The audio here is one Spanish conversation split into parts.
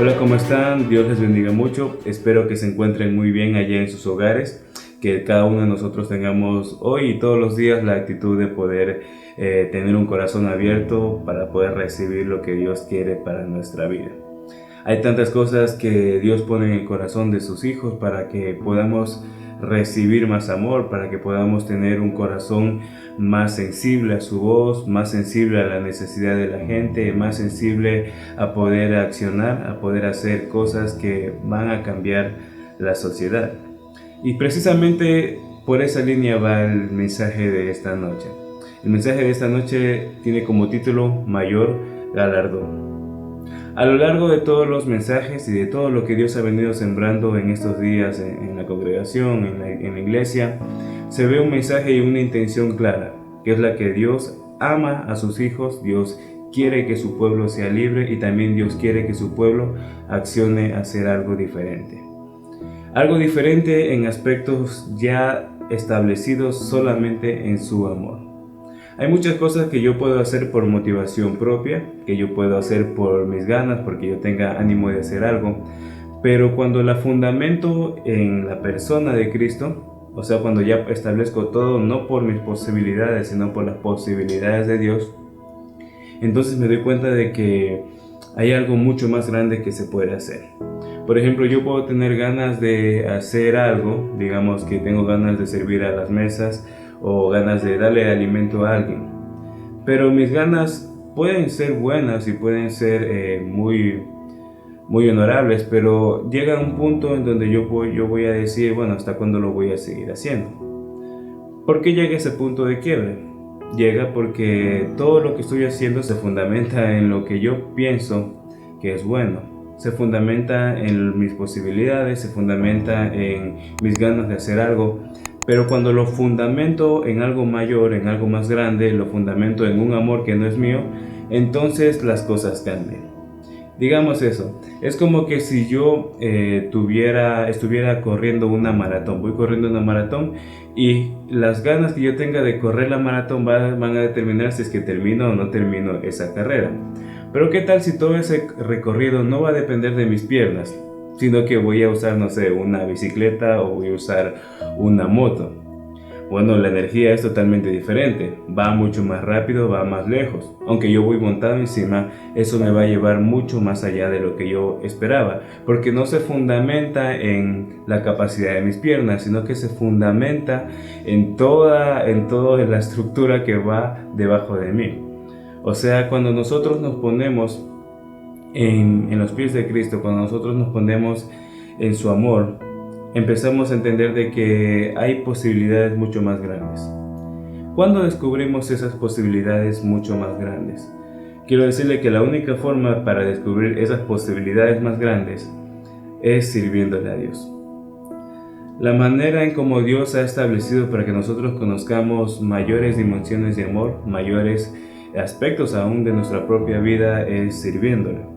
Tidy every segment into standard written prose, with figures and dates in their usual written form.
Hola, ¿cómo están? Dios les bendiga mucho. Espero que se encuentren muy bien allá en sus hogares, que cada uno de nosotros tengamos hoy y todos los días la actitud de poder tener un corazón abierto para poder recibir lo que Dios quiere para nuestra vida. Hay tantas cosas que Dios pone en el corazón de sus hijos para que podamos recibir más amor, para que podamos tener un corazón más sensible a su voz, más sensible a la necesidad de la gente, más sensible a poder accionar, a poder hacer cosas que van a cambiar la sociedad. Y precisamente por esa línea va el mensaje de esta noche. El mensaje de esta noche tiene como título Mayor Galardón. A lo largo de todos los mensajes y de todo lo que Dios ha venido sembrando en estos días en la congregación, en la iglesia, se ve un mensaje y una intención clara, que es la que Dios ama a sus hijos, Dios quiere que su pueblo sea libre y también Dios quiere que su pueblo accione a hacer algo diferente. Algo diferente en aspectos ya establecidos solamente en su amor. Hay muchas cosas que yo puedo hacer por motivación propia, que yo puedo hacer por mis ganas, porque yo tenga ánimo de hacer algo, pero cuando la fundamento en la persona de Cristo, o sea, cuando ya establezco todo no por mis posibilidades, sino por las posibilidades de Dios, entonces me doy cuenta de que hay algo mucho más grande que se puede hacer. Por ejemplo, yo puedo tener ganas de hacer algo, digamos que tengo ganas de servir a las mesas, o ganas de darle alimento a alguien. Pero mis ganas pueden ser buenas y pueden ser muy honorables, pero llega un punto en donde yo voy a decir, bueno, ¿hasta cuándo lo voy a seguir haciendo? ¿Por qué llega ese punto de quiebre? Llega porque todo lo que estoy haciendo se fundamenta en lo que yo pienso que es bueno. Se fundamenta en mis posibilidades, se fundamenta en mis ganas de hacer algo. Pero cuando lo fundamento en algo mayor, en algo más grande, lo fundamento en un amor que no es mío, entonces las cosas cambian. Digamos eso, es como que si yo estuviera corriendo una maratón, voy corriendo una maratón y las ganas que yo tenga de correr la maratón van a determinar si es que termino o no termino esa carrera. Pero ¿qué tal si todo ese recorrido no va a depender de mis piernas, sino que voy a usar, no sé, una bicicleta o voy a usar una moto? Bueno, la energía es totalmente diferente, va mucho más rápido, va más lejos. Aunque yo voy montado encima, eso me va a llevar mucho más allá de lo que yo esperaba, porque no se fundamenta en la capacidad de mis piernas, sino que se fundamenta en toda la estructura que va debajo de mí. O sea, cuando nosotros nos ponemos en los pies de Cristo, cuando nosotros nos ponemos en su amor, empezamos a entender de que hay posibilidades mucho más grandes. ¿Cuándo descubrimos esas posibilidades mucho más grandes? Quiero decirle que la única forma para descubrir esas posibilidades más grandes es sirviéndole a Dios. La manera en cómo Dios ha establecido para que nosotros conozcamos mayores dimensiones de amor, mayores aspectos aún de nuestra propia vida, es sirviéndole.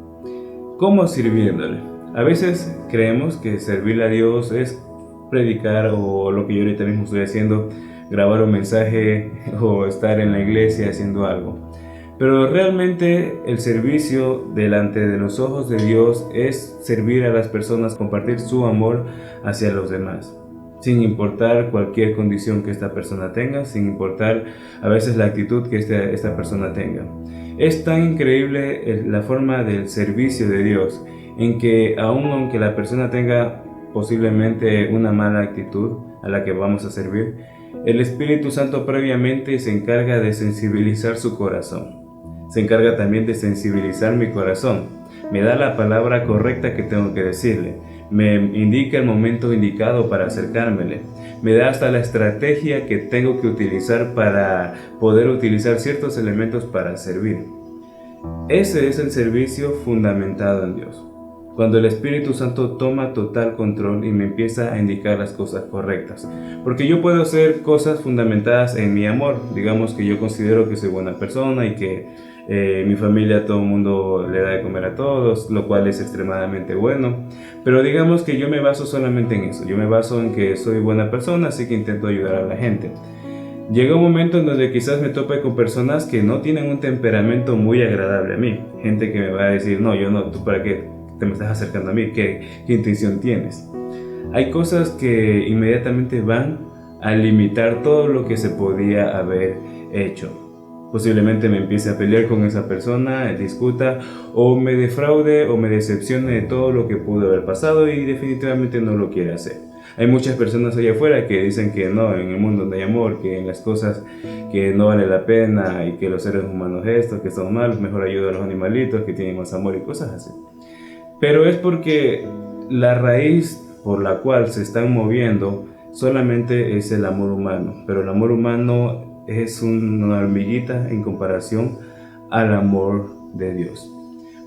¿Cómo sirviéndole? A veces creemos que servirle a Dios es predicar, o lo que yo ahorita mismo estoy haciendo, grabar un mensaje o estar en la iglesia haciendo algo. Pero realmente el servicio delante de los ojos de Dios es servir a las personas, compartir su amor hacia los demás, sin importar cualquier condición que esta persona tenga, sin importar a veces la actitud que esta persona tenga. Es tan increíble la forma del servicio de Dios, en que aunque la persona tenga posiblemente una mala actitud a la que vamos a servir, el Espíritu Santo previamente se encarga de sensibilizar su corazón. Se encarga también de sensibilizar mi corazón. Me da la palabra correcta que tengo que decirle. Me indica el momento indicado para acercármele. Me da hasta la estrategia que tengo que utilizar para poder utilizar ciertos elementos para servir. Ese es el servicio fundamentado en Dios. Cuando el Espíritu Santo toma total control y me empieza a indicar las cosas correctas. Porque yo puedo hacer cosas fundamentadas en mi amor. Digamos que yo considero que soy buena persona y que mi familia, todo el mundo le da de comer a todos, lo cual es extremadamente bueno. Pero digamos que yo me baso solamente en eso. Yo me baso en que soy buena persona, así que intento ayudar a la gente. Llega un momento en donde quizás me tope con personas que no tienen un temperamento muy agradable a mí. Gente que me va a decir, no, yo no, ¿tú para qué te me estás acercando a mí? ¿Qué intención tienes? Hay cosas que inmediatamente van a limitar todo lo que se podía haber hecho. Posiblemente me empiece a pelear con esa persona, discuta o me defraude o me decepcione de todo lo que pudo haber pasado y definitivamente no lo quiere hacer. Hay muchas personas allá afuera que dicen que no, en el mundo no hay amor, que en las cosas que no vale la pena y que los seres humanos esto, que son malos, mejor ayuda a los animalitos que tienen más amor y cosas así. Pero es porque la raíz por la cual se están moviendo solamente es el amor humano, pero el amor humano es una hormiguita en comparación al amor de Dios.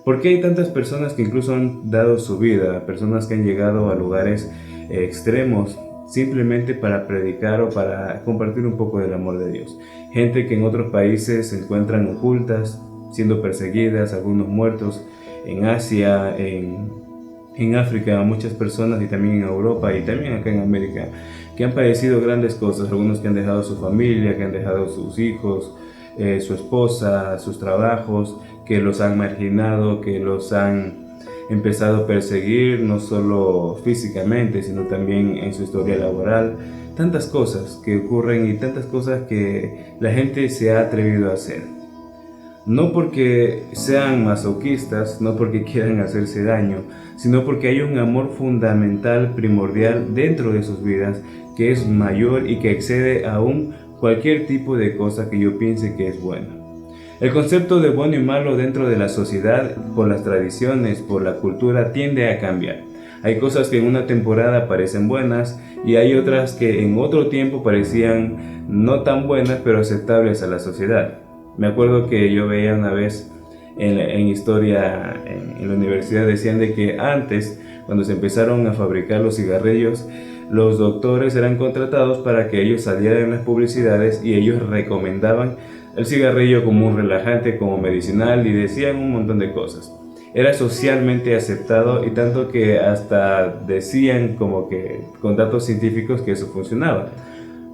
¿Por qué hay tantas personas que incluso han dado su vida, personas que han llegado a lugares extremos simplemente para predicar o para compartir un poco del amor de Dios? Gente que en otros países se encuentran ocultas, siendo perseguidas, algunos muertos, en Asia, en África, muchas personas y también en Europa y también acá en América, que han padecido grandes cosas, algunos que han dejado su familia, que han dejado sus hijos, su esposa, sus trabajos, que los han marginado, que los han empezado a perseguir, no solo físicamente, sino también en su historia laboral. Tantas cosas que ocurren y tantas cosas que la gente se ha atrevido a hacer. No porque sean masoquistas, no porque quieran hacerse daño, sino porque hay un amor fundamental, primordial dentro de sus vidas que es mayor y que excede aún cualquier tipo de cosa que yo piense que es buena. El concepto de bueno y malo dentro de la sociedad, por las tradiciones, por la cultura, tiende a cambiar. Hay cosas que en una temporada parecen buenas y hay otras que en otro tiempo parecían no tan buenas pero aceptables a la sociedad. Me acuerdo que yo veía una vez en historia en la universidad, decían de que antes, cuando se empezaron a fabricar los cigarrillos, los doctores eran contratados para que ellos salieran en las publicidades y ellos recomendaban el cigarrillo como un relajante, como medicinal y decían un montón de cosas. Era socialmente aceptado y tanto que hasta decían como que con datos científicos que eso funcionaba.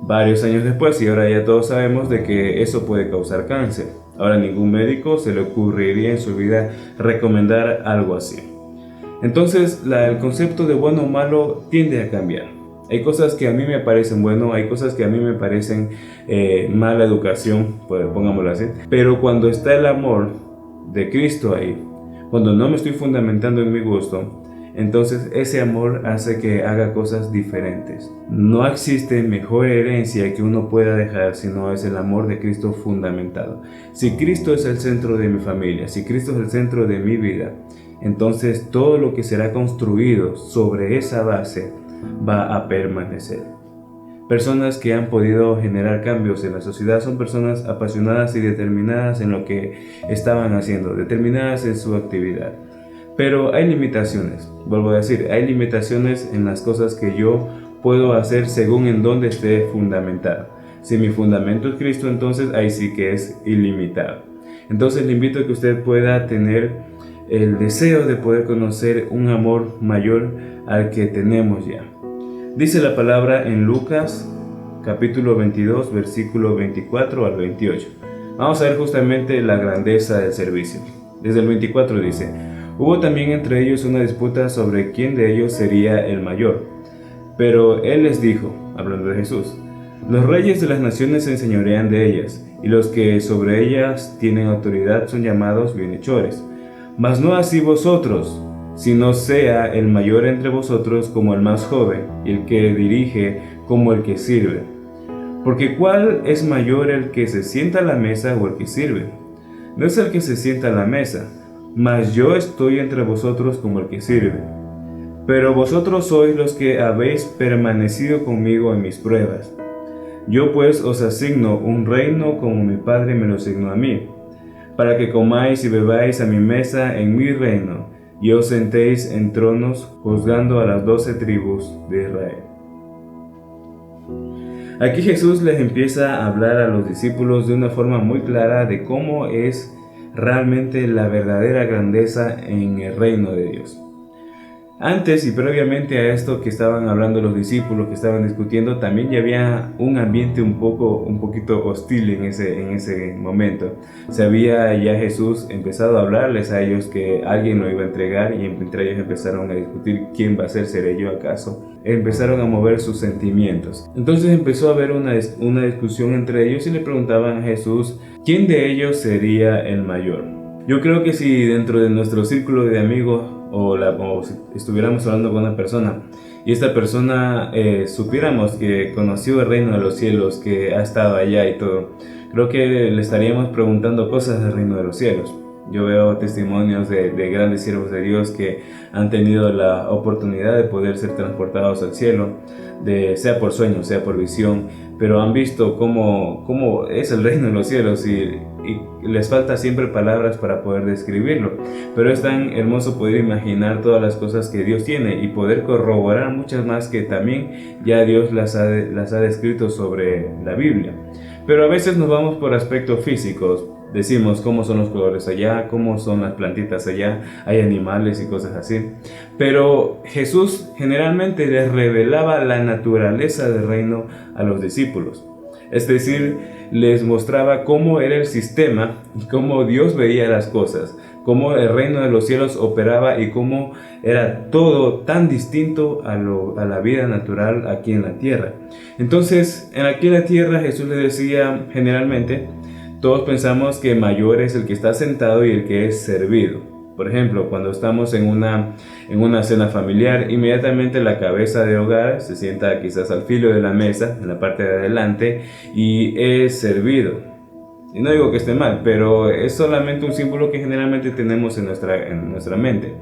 Varios años después y ahora ya todos sabemos de que eso puede causar cáncer. Ahora ningún médico se le ocurriría en su vida recomendar algo así. Entonces el concepto de bueno o malo tiende a cambiar. Hay cosas que a mí me parecen bueno, hay cosas que a mí me parecen mala educación, pues, pongámoslo así. Pero cuando está el amor de Cristo ahí, cuando no me estoy fundamentando en mi gusto, entonces ese amor hace que haga cosas diferentes. No existe mejor herencia que uno pueda dejar sino es el amor de Cristo fundamentado. Si Cristo es el centro de mi familia, si Cristo es el centro de mi vida, entonces todo lo que será construido sobre esa base va a permanecer. Personas que han podido generar cambios en la sociedad son personas apasionadas y determinadas en lo que estaban haciendo, determinadas en su actividad. Pero hay limitaciones, vuelvo a decir, hay limitaciones en las cosas que yo puedo hacer según en dónde esté fundamentado. Si mi fundamento es Cristo, entonces ahí sí que es ilimitado. Entonces le invito a que usted pueda tener el deseo de poder conocer un amor mayor al que tenemos ya. Dice la palabra en Lucas capítulo 22, versículo 24 al 28. Vamos a ver justamente la grandeza del servicio. Desde el 24 dice: hubo también entre ellos una disputa sobre quién de ellos sería el mayor. Pero él les dijo, hablando de Jesús: los reyes de las naciones se enseñorean de ellas, y los que sobre ellas tienen autoridad son llamados bienhechores. Mas no así vosotros, sino sea el mayor entre vosotros como el más joven, y el que dirige como el que sirve. Porque ¿cuál es mayor, el que se sienta a la mesa o el que sirve? No es el que se sienta a la mesa, mas yo estoy entre vosotros como el que sirve. Pero vosotros sois los que habéis permanecido conmigo en mis pruebas. Yo pues os asigno un reino como mi Padre me lo asignó a mí, para que comáis y bebáis a mi mesa en mi reino, y os sentéis en tronos juzgando a las 12 tribus de Israel. Aquí Jesús les empieza a hablar a los discípulos de una forma muy clara de cómo es realmente la verdadera grandeza en el reino de Dios. Antes y previamente a esto que estaban hablando los discípulos, que estaban discutiendo, también ya había un ambiente un poquito hostil en ese momento. Se había ya Jesús empezado a hablarles a ellos que alguien lo iba a entregar, y entre ellos empezaron a discutir quién va a ser, ¿seré yo acaso? Empezaron a mover sus sentimientos. Entonces empezó a haber una discusión entre ellos y le preguntaban a Jesús quién de ellos sería el mayor. Yo creo que si dentro de nuestro círculo de amigos o si estuviéramos hablando con una persona y esta persona supiéramos que conoció el reino de los cielos, que ha estado allá y todo, creo que le estaríamos preguntando cosas del reino de los cielos. Yo veo testimonios de grandes siervos de Dios que han tenido la oportunidad de poder ser transportados al cielo, sea por sueño, sea por visión, pero han visto cómo es el reino de los cielos y les falta siempre palabras para poder describirlo. Pero es tan hermoso poder imaginar todas las cosas que Dios tiene y poder corroborar muchas más que también ya Dios las ha descrito sobre la Biblia. Pero a veces nos vamos por aspectos físicos. Decimos cómo son los colores allá, cómo son las plantitas allá, hay animales y cosas así. Pero Jesús generalmente les revelaba la naturaleza del reino a los discípulos. Es decir, les mostraba cómo era el sistema y cómo Dios veía las cosas, cómo el reino de los cielos operaba y cómo era todo tan distinto a la vida natural aquí en la tierra. Entonces, aquí en la tierra Jesús les decía generalmente, todos pensamos que mayor es el que está sentado y el que es servido. Por ejemplo, cuando estamos en una cena familiar, inmediatamente la cabeza de hogar se sienta quizás al filo de la mesa, en la parte de adelante, y es servido. Y no digo que esté mal, pero es solamente un símbolo que generalmente tenemos en nuestra mente.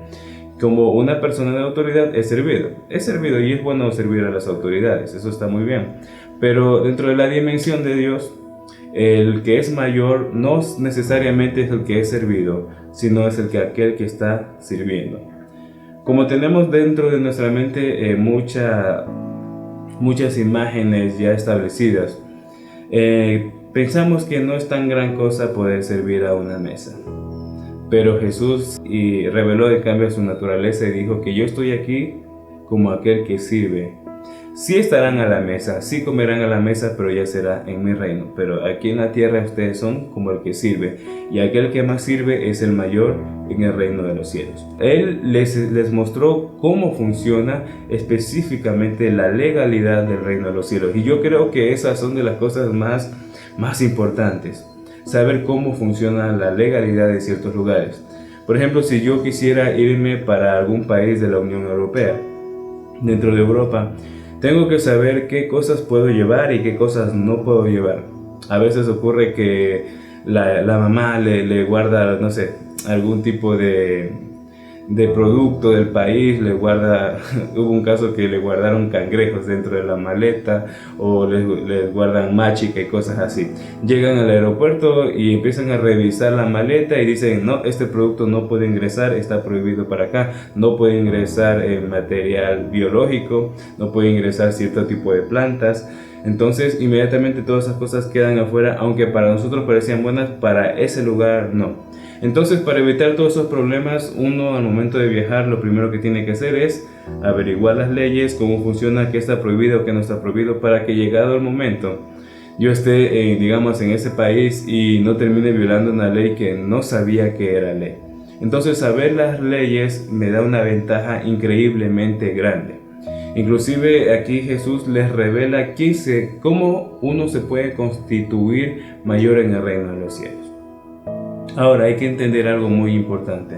Como una persona de autoridad es servido. Es servido y es bueno servir a las autoridades, eso está muy bien. Pero dentro de la dimensión de Dios, el que es mayor no necesariamente es el que es servido, sino es aquel que está sirviendo. Como tenemos dentro de nuestra mente muchas imágenes ya establecidas, pensamos que no es tan gran cosa poder servir a una mesa. Pero Jesús reveló de cambio su naturaleza y dijo que yo estoy aquí como aquel que sirve. Sí estarán a la mesa, sí comerán a la mesa, pero ya será en mi reino. Pero aquí en la tierra ustedes son como el que sirve, y aquel que más sirve es el mayor en el reino de los cielos. Él les mostró cómo funciona específicamente la legalidad del reino de los cielos. Y yo creo que esas son de las cosas más importantes. Saber cómo funciona la legalidad de ciertos lugares. Por ejemplo, si yo quisiera irme para algún país de la Unión Europea, dentro de Europa, tengo que saber qué cosas puedo llevar y qué cosas no puedo llevar. A veces ocurre que la mamá le guarda, no sé, algún tipo de producto del país, hubo un caso que le guardaron cangrejos dentro de la maleta, o les guardan machica y cosas así. Llegan al aeropuerto y empiezan a revisar la maleta y dicen, no, este producto no puede ingresar, está prohibido para acá, no puede ingresar material biológico, no puede ingresar cierto tipo de plantas. Entonces inmediatamente todas esas cosas quedan afuera, aunque para nosotros parecían buenas, para ese lugar no. Entonces, para evitar todos esos problemas, uno al momento de viajar lo primero que tiene que hacer es averiguar las leyes, cómo funciona, qué está prohibido o qué no está prohibido, para que llegado el momento yo esté digamos en ese país y no termine violando una ley que no sabía que era ley. Entonces, saber las leyes me da una ventaja increíblemente grande. Inclusive aquí Jesús les revela cómo uno se puede constituir mayor en el reino de los cielos. Ahora hay que entender algo muy importante.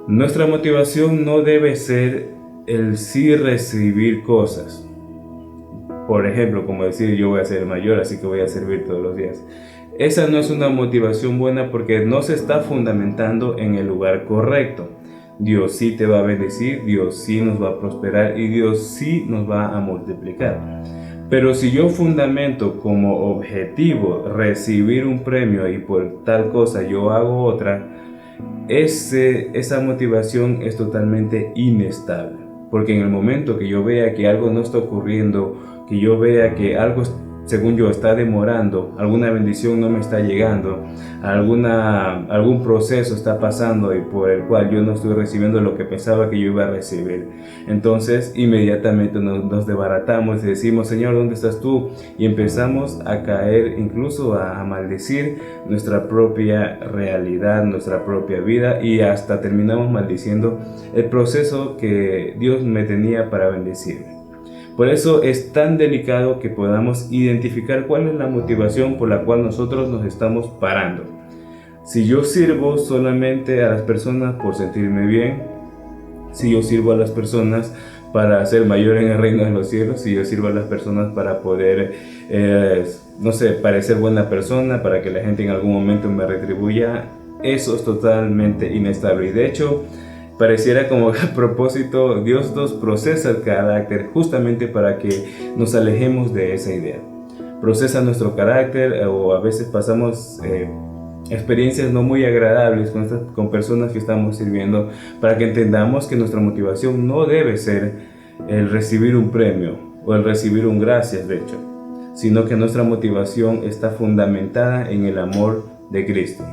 Nuestra motivación no debe ser el sí recibir cosas. Por ejemplo, como decir, yo voy a ser mayor, así que voy a servir todos los días. Esa no es una motivación buena, porque no se está fundamentando en el lugar correcto. Dios sí te va a bendecir, Dios sí nos va a prosperar y Dios sí nos va a multiplicar. Pero si yo fundamento como objetivo recibir un premio y por tal cosa yo hago otra, esa motivación es totalmente inestable. Porque en el momento que yo vea que algo no está ocurriendo, que yo vea que algo según yo, está demorando, alguna bendición no me está llegando, algún proceso está pasando y por el cual yo no estoy recibiendo lo que pensaba que yo iba a recibir. Entonces inmediatamente nos desbaratamos y decimos: Señor, ¿dónde estás tú? Y empezamos a caer, incluso a maldecir nuestra propia realidad, nuestra propia vida, y hasta terminamos maldiciendo el proceso que Dios me tenía para bendecirme. Por eso es tan delicado que podamos identificar cuál es la motivación por la cual nosotros nos estamos parando. Si yo sirvo solamente a las personas por sentirme bien, si yo sirvo a las personas para ser mayor en el reino de los cielos, si yo sirvo a las personas para poder, no sé, parecer buena persona, para que la gente en algún momento me retribuya, eso es totalmente inestable. Y de hecho, pareciera como a propósito, Dios nos procesa el carácter justamente para que nos alejemos de esa idea. Procesa nuestro carácter, o a veces pasamos experiencias no muy agradables con personas que estamos sirviendo, para que entendamos que nuestra motivación no debe ser el recibir un premio o el recibir un gracias, de hecho, sino que nuestra motivación está fundamentada en el amor de Cristo,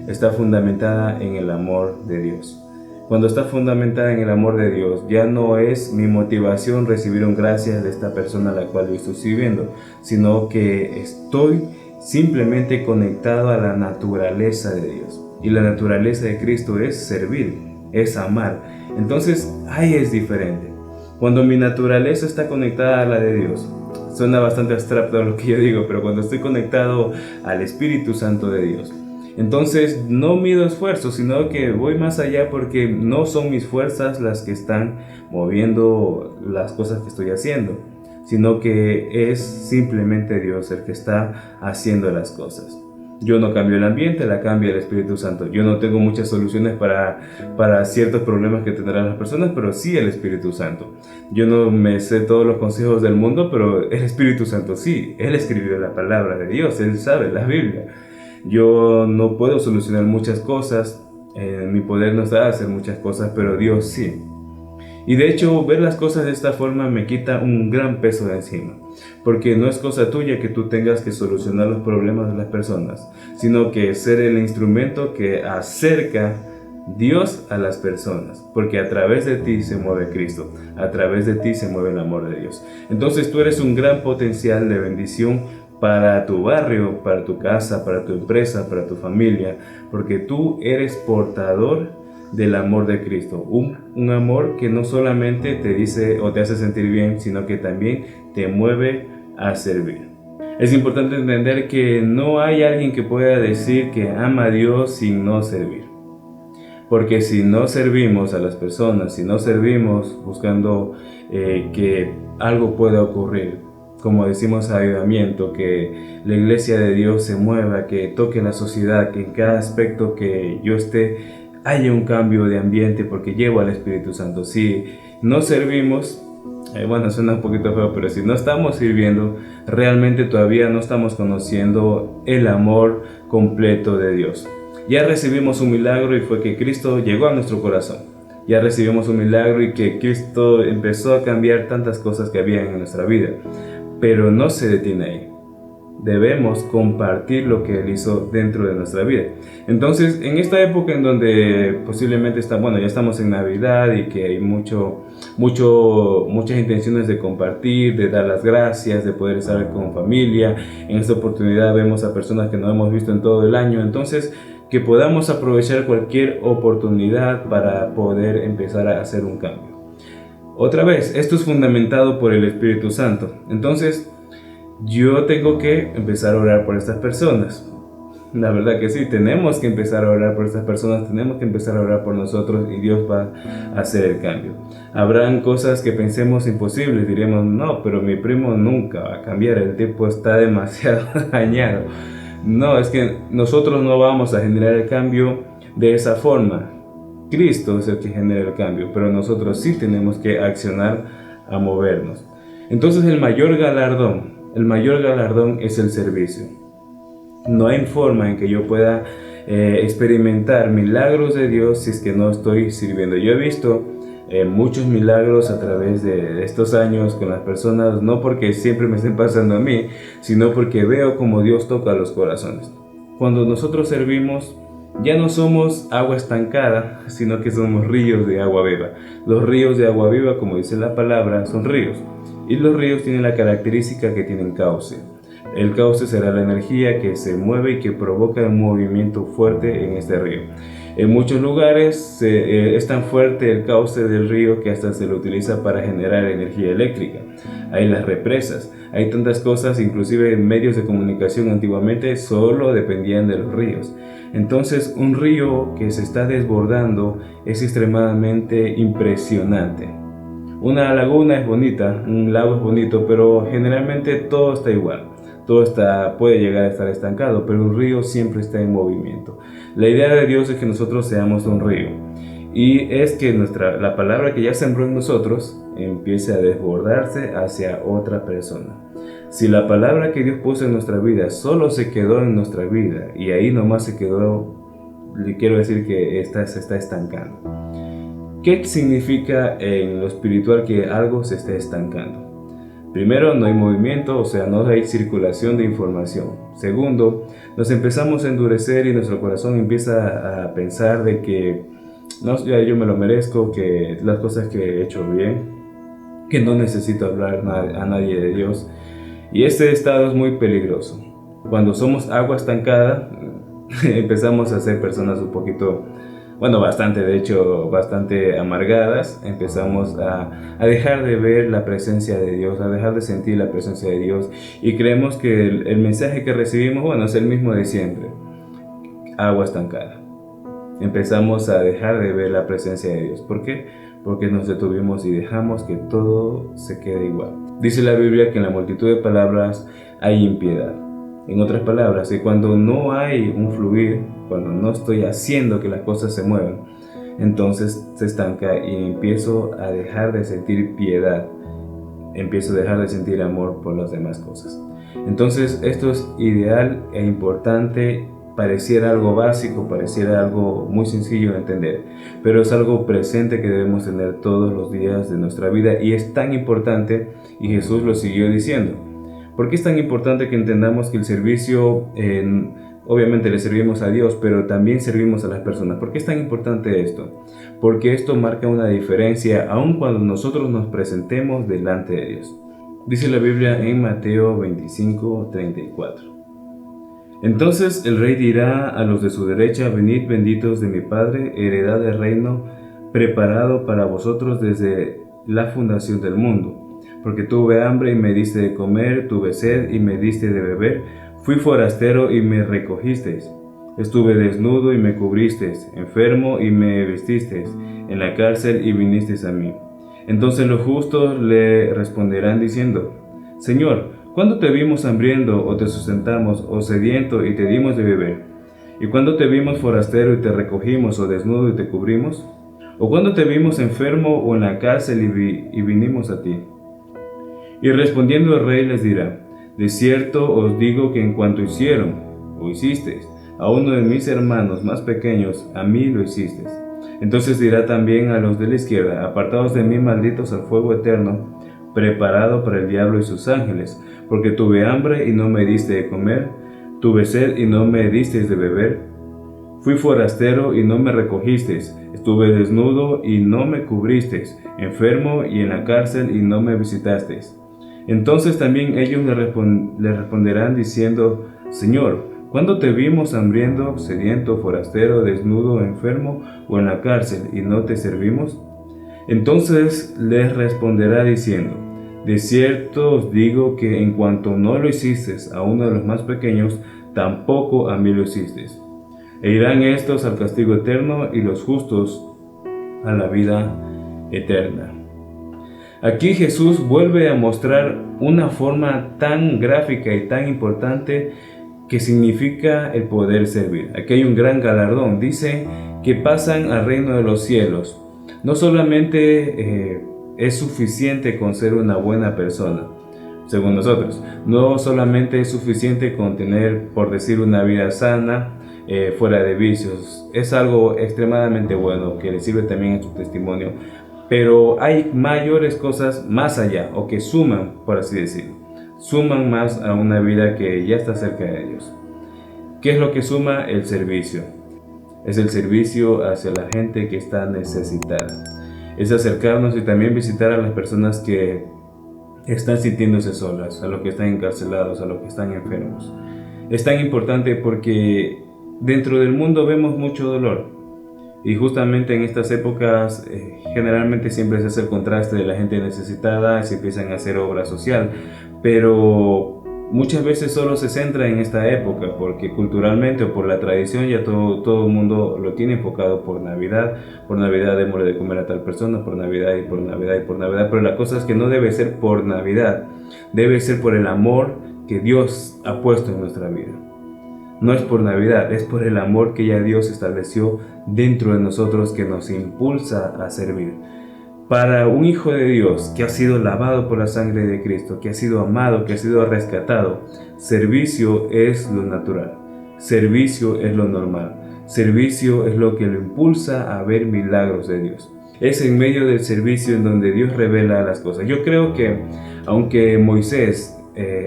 está fundamentada en el amor de Dios. Cuando está fundamentada en el amor de Dios, ya no es mi motivación recibir un gracias de esta persona a la cual yo estoy sirviendo, sino que estoy simplemente conectado a la naturaleza de Dios. Y la naturaleza de Cristo es servir, es amar. Entonces, ahí es diferente. Cuando mi naturaleza está conectada a la de Dios, suena bastante abstracto lo que yo digo, pero cuando estoy conectado al Espíritu Santo de Dios, entonces no mido esfuerzos, sino que voy más allá, porque no son mis fuerzas las que están moviendo las cosas que estoy haciendo, sino que es simplemente Dios el que está haciendo las cosas. Yo no cambio el ambiente, la cambia el Espíritu Santo. Yo no tengo muchas soluciones para ciertos problemas que tendrán las personas, pero sí el Espíritu Santo. Yo no me sé todos los consejos del mundo, pero el Espíritu Santo sí. Él escribió la palabra de Dios, Él sabe la Biblia. Yo no puedo solucionar muchas cosas, mi poder no está a hacer muchas cosas, pero Dios sí. Y de hecho, ver las cosas de esta forma me quita un gran peso de encima, porque no es cosa tuya que tú tengas que solucionar los problemas de las personas, sino que ser el instrumento que acerca Dios a las personas, porque a través de ti se mueve Cristo, a través de ti se mueve el amor de Dios. Entonces tú eres un gran potencial de bendición para tu barrio, para tu casa, para tu empresa, para tu familia, porque tú eres portador del amor de Cristo, un amor que no solamente te dice o te hace sentir bien, sino que también te mueve a servir. Es importante entender que no hay alguien que pueda decir que ama a Dios sin no servir, porque si no servimos a las personas, si no servimos buscando que algo pueda ocurrir, como decimos, avivamiento, que la iglesia de Dios se mueva, que toque la sociedad, que en cada aspecto que yo esté haya un cambio de ambiente, porque llevo al Espíritu Santo. Si no servimos, bueno, suena un poquito feo, pero si no estamos sirviendo, realmente todavía no estamos conociendo el amor completo de Dios. Ya recibimos un milagro, y fue que Cristo llegó a nuestro corazón. Ya recibimos un milagro y que Cristo empezó a cambiar tantas cosas que había en nuestra vida. Pero no se detiene ahí. Debemos compartir lo que Él hizo dentro de nuestra vida. Entonces, en esta época en donde posiblemente ya estamos en Navidad, y que hay muchas intenciones de compartir, de dar las gracias, de poder estar con familia. En esta oportunidad vemos a personas que no hemos visto en todo el año. Entonces, que podamos aprovechar cualquier oportunidad para poder empezar a hacer un cambio. Otra vez, esto es fundamentado por el Espíritu Santo. Entonces, yo tengo que empezar a orar por estas personas. La verdad que sí, tenemos que empezar a orar por estas personas, tenemos que empezar a orar por nosotros, y Dios va a hacer el cambio. Habrán cosas que pensemos imposibles, diremos: no, pero mi primo nunca va a cambiar, el tipo está demasiado dañado. No, es que nosotros no vamos a generar el cambio de esa forma. Cristo es el que genera el cambio, pero nosotros sí tenemos que accionar a movernos. Entonces el mayor galardón es el servicio. No hay forma en que yo pueda experimentar milagros de Dios si es que no estoy sirviendo. Yo he visto muchos milagros a través de estos años con las personas, no porque siempre me estén pasando a mí, sino porque veo como Dios toca los corazones. Cuando nosotros servimos, ya no somos agua estancada, sino que somos ríos de agua viva. Los ríos de agua viva, como dice la palabra, son ríos. Y los ríos tienen la característica que tienen cauce. El cauce será la energía que se mueve y que provoca un movimiento fuerte en este río. En muchos lugares es tan fuerte el cauce del río que hasta se lo utiliza para generar energía eléctrica. Hay las represas, hay tantas cosas, inclusive en medios de comunicación antiguamente solo dependían de los ríos. Entonces un río que se está desbordando es extremadamente impresionante. Una laguna es bonita, un lago es bonito, pero generalmente todo está igual. Todo puede llegar a estar estancado, pero un río siempre está en movimiento. La idea de Dios es que nosotros seamos un río. Y es que la palabra que ya sembró en nosotros empiece a desbordarse hacia otra persona. Si la palabra que Dios puso en nuestra vida solo se quedó en nuestra vida y ahí nomás se quedó, le quiero decir que se está estancando. ¿Qué significa en lo espiritual que algo se esté estancando? Primero, no hay movimiento, o sea, no hay circulación de información. Segundo, nos empezamos a endurecer y nuestro corazón empieza a pensar de que no, ya yo me lo merezco, que las cosas que he hecho bien, que no necesito hablar a nadie de Dios. Y este estado es muy peligroso. Cuando somos agua estancada, empezamos a ser personas un poquito, bueno, bastante, de hecho, bastante amargadas. Empezamos a dejar de ver la presencia de Dios, a dejar de sentir la presencia de Dios. Y creemos que el mensaje que recibimos, bueno, es el mismo de siempre. Agua estancada. Empezamos a dejar de ver la presencia de Dios. ¿Por qué? Porque nos detuvimos y dejamos que todo se quede igual. Dice la Biblia que en la multitud de palabras hay impiedad. En otras palabras, que cuando no hay un fluir, cuando no estoy haciendo que las cosas se muevan, entonces se estanca y empiezo a dejar de sentir piedad, empiezo a dejar de sentir amor por las demás cosas. Entonces esto es ideal e importante, pareciera algo básico, pareciera algo muy sencillo de entender, pero es algo presente que debemos tener todos los días de nuestra vida y es tan importante, y Jesús lo siguió diciendo. ¿Por qué es tan importante que entendamos que el servicio, obviamente le servimos a Dios, pero también servimos a las personas? ¿Por qué es tan importante esto? Porque esto marca una diferencia aun cuando nosotros nos presentemos delante de Dios. Dice la Biblia en Mateo 25:34. Entonces el rey dirá a los de su derecha: venid benditos de mi Padre, heredad del reino preparado para vosotros desde la fundación del mundo. Porque tuve hambre y me diste de comer, tuve sed y me diste de beber, fui forastero y me recogisteis, estuve desnudo y me cubristeis, enfermo y me vestisteis, en la cárcel y vinisteis a mí. Entonces los justos le responderán diciendo: Señor, ¿cuándo te vimos hambriento o te sustentamos, o sediento y te dimos de beber? ¿Y cuándo te vimos forastero y te recogimos, o desnudo y te cubrimos? ¿O cuándo te vimos enfermo o en la cárcel y vinimos a ti? Y respondiendo el rey les dirá: de cierto os digo que en cuanto hicieron, o hicisteis, a uno de mis hermanos más pequeños, a mí lo hicisteis. Entonces dirá también a los de la izquierda: apartaos de mí, malditos, al fuego eterno, preparado para el diablo y sus ángeles, porque tuve hambre y no me diste de comer, tuve sed y no me disteis de beber, fui forastero y no me recogisteis, estuve desnudo y no me cubristeis, enfermo y en la cárcel y no me visitasteis. Entonces también ellos le responderán diciendo: Señor, ¿cuándo te vimos hambriento, sediento, forastero, desnudo, enfermo o en la cárcel y no te servimos? Entonces les responderá diciendo: de cierto os digo que en cuanto no lo hicisteis a uno de los más pequeños, tampoco a mí lo hicisteis. E irán estos al castigo eterno y los justos a la vida eterna. Aquí Jesús vuelve a mostrar una forma tan gráfica y tan importante que significa el poder servir. Aquí hay un gran galardón. Dice que pasan al reino de los cielos. No solamente es suficiente con ser una buena persona, según nosotros. No solamente es suficiente con tener, por decir, una vida sana, fuera de vicios. Es algo extremadamente bueno que le sirve también en su testimonio. pero hay mayores cosas más allá, o que suman, por así decirlo, suman más a una vida que ya está cerca de Dios. ¿Qué es lo que suma? El servicio. Es el servicio hacia la gente que está necesitada. Es acercarnos y también visitar a las personas que están sintiéndose solas, a los que están encarcelados, a los que están enfermos. Es tan importante porque dentro del mundo vemos mucho dolor. Y justamente en estas épocas generalmente siempre se hace el contraste de la gente necesitada, se empiezan a hacer obra social, pero muchas veces solo se centra en esta época porque culturalmente o por la tradición ya todo el mundo lo tiene enfocado por Navidad démosle de comer a tal persona, por Navidad y por Navidad y por Navidad, pero la cosa es que no debe ser por Navidad, debe ser por el amor que Dios ha puesto en nuestra vida. No es por Navidad, es por el amor que ya Dios estableció dentro de nosotros que nos impulsa a servir. Para un hijo de Dios que ha sido lavado por la sangre de Cristo, que ha sido amado, que ha sido rescatado, servicio es lo natural, servicio es lo normal, servicio es lo que lo impulsa a ver milagros de Dios. Es en medio del servicio en donde Dios revela las cosas. Yo creo que aunque Moisés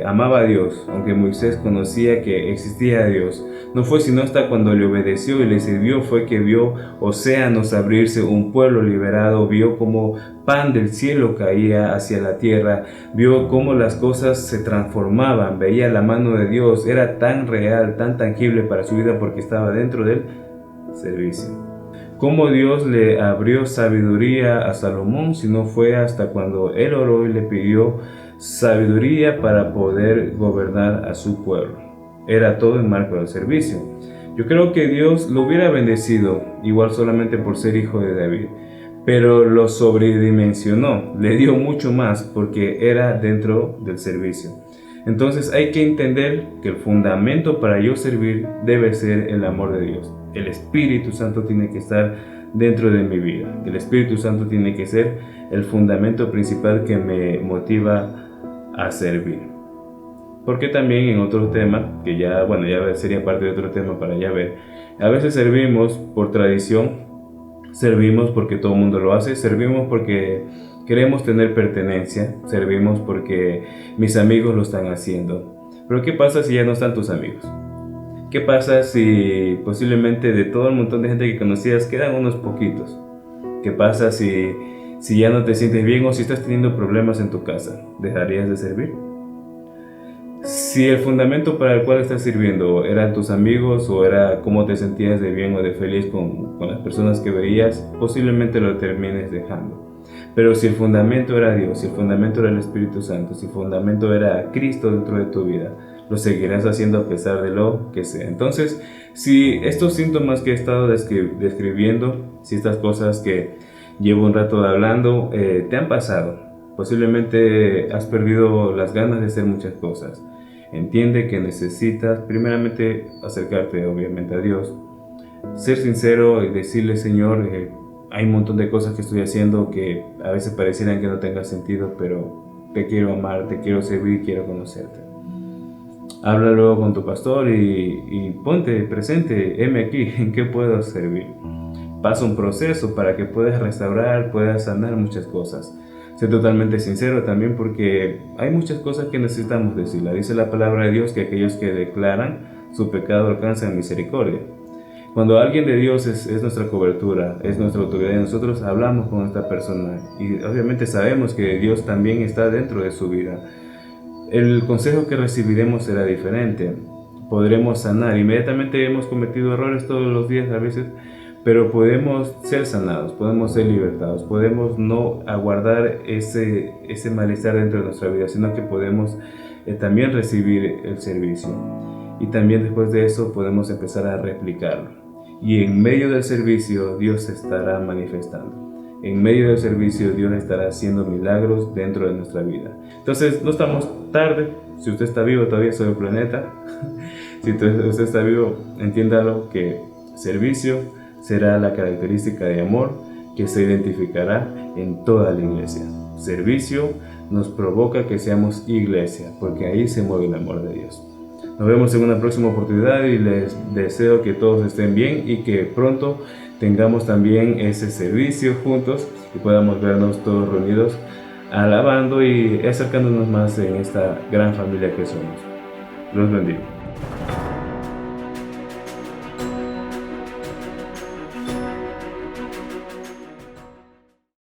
amaba a Dios, aunque Moisés conocía que existía Dios, no fue sino hasta cuando le obedeció y le sirvió fue que vio océanos abrirse, un pueblo liberado, vio cómo pan del cielo caía hacia la tierra, vio cómo las cosas se transformaban, veía la mano de Dios, era tan real, tan tangible para su vida porque estaba dentro del servicio. Cómo Dios le abrió sabiduría a Salomón, si no fue hasta cuando él oró y le pidió sabiduría para poder gobernar a su pueblo. Era todo en marco del servicio. Yo creo que Dios lo hubiera bendecido, igual solamente por ser hijo de David, pero lo sobredimensionó, le dio mucho más porque era dentro del servicio. Entonces hay que entender que el fundamento para yo servir debe ser el amor de Dios. El Espíritu Santo tiene que estar dentro de mi vida. El Espíritu Santo tiene que ser el fundamento principal que me motiva a servir. Porque también en otro tema, que ya sería parte de otro tema para ya ver, a veces servimos por tradición, servimos porque todo el mundo lo hace, servimos porque queremos tener pertenencia, servimos porque mis amigos lo están haciendo. Pero ¿qué pasa si ya no están tus amigos? ¿Qué pasa si posiblemente de todo el montón de gente que conocías quedan unos poquitos? ¿Qué pasa si ya no te sientes bien o si estás teniendo problemas en tu casa? ¿Dejarías de servir? Si el fundamento para el cual estás sirviendo eran tus amigos o era cómo te sentías de bien o de feliz con las personas que veías, posiblemente lo termines dejando. Pero si el fundamento era Dios, si el fundamento era el Espíritu Santo, si el fundamento era Cristo dentro de tu vida, lo seguirás haciendo a pesar de lo que sea. Entonces, si estos síntomas que he estado describiendo, si estas cosas que llevo un rato hablando, te han pasado, posiblemente has perdido las ganas de hacer muchas cosas. Entiende que necesitas primeramente acercarte obviamente a Dios, ser sincero y decirle: Señor, hay un montón de cosas que estoy haciendo que a veces parecieran que no tengan sentido, pero te quiero amar, te quiero servir, quiero conocerte. Háblalo con tu pastor y ponte presente, heme aquí, ¿en qué puedo servir? Pasa un proceso para que puedas restaurar, puedas sanar muchas cosas. Sé totalmente sincero también porque hay muchas cosas que necesitamos decirla. Dice la palabra de Dios que aquellos que declaran su pecado alcanzan misericordia. Cuando alguien de Dios es nuestra cobertura, es nuestra autoridad, y nosotros hablamos con esta persona y obviamente sabemos que Dios también está dentro de su vida, el consejo que recibiremos será diferente. Podremos sanar. Inmediatamente hemos cometido errores todos los días a veces, pero podemos ser sanados, podemos ser libertados, podemos no aguardar ese malestar dentro de nuestra vida, sino que podemos también recibir el servicio. Y también después de eso podemos empezar a replicarlo. Y en medio del servicio Dios se estará manifestando. En medio del servicio Dios estará haciendo milagros dentro de nuestra vida. Entonces no estamos tarde. Si usted está vivo todavía sobre el planeta, si usted está vivo, entiéndalo que servicio será la característica de amor que se identificará en toda la iglesia. Servicio nos provoca que seamos iglesia, porque ahí se mueve el amor de Dios. Nos vemos en una próxima oportunidad y les deseo que todos estén bien y que pronto tengamos también ese servicio juntos y podamos vernos todos reunidos alabando y acercándonos más en esta gran familia que somos. Los bendigo.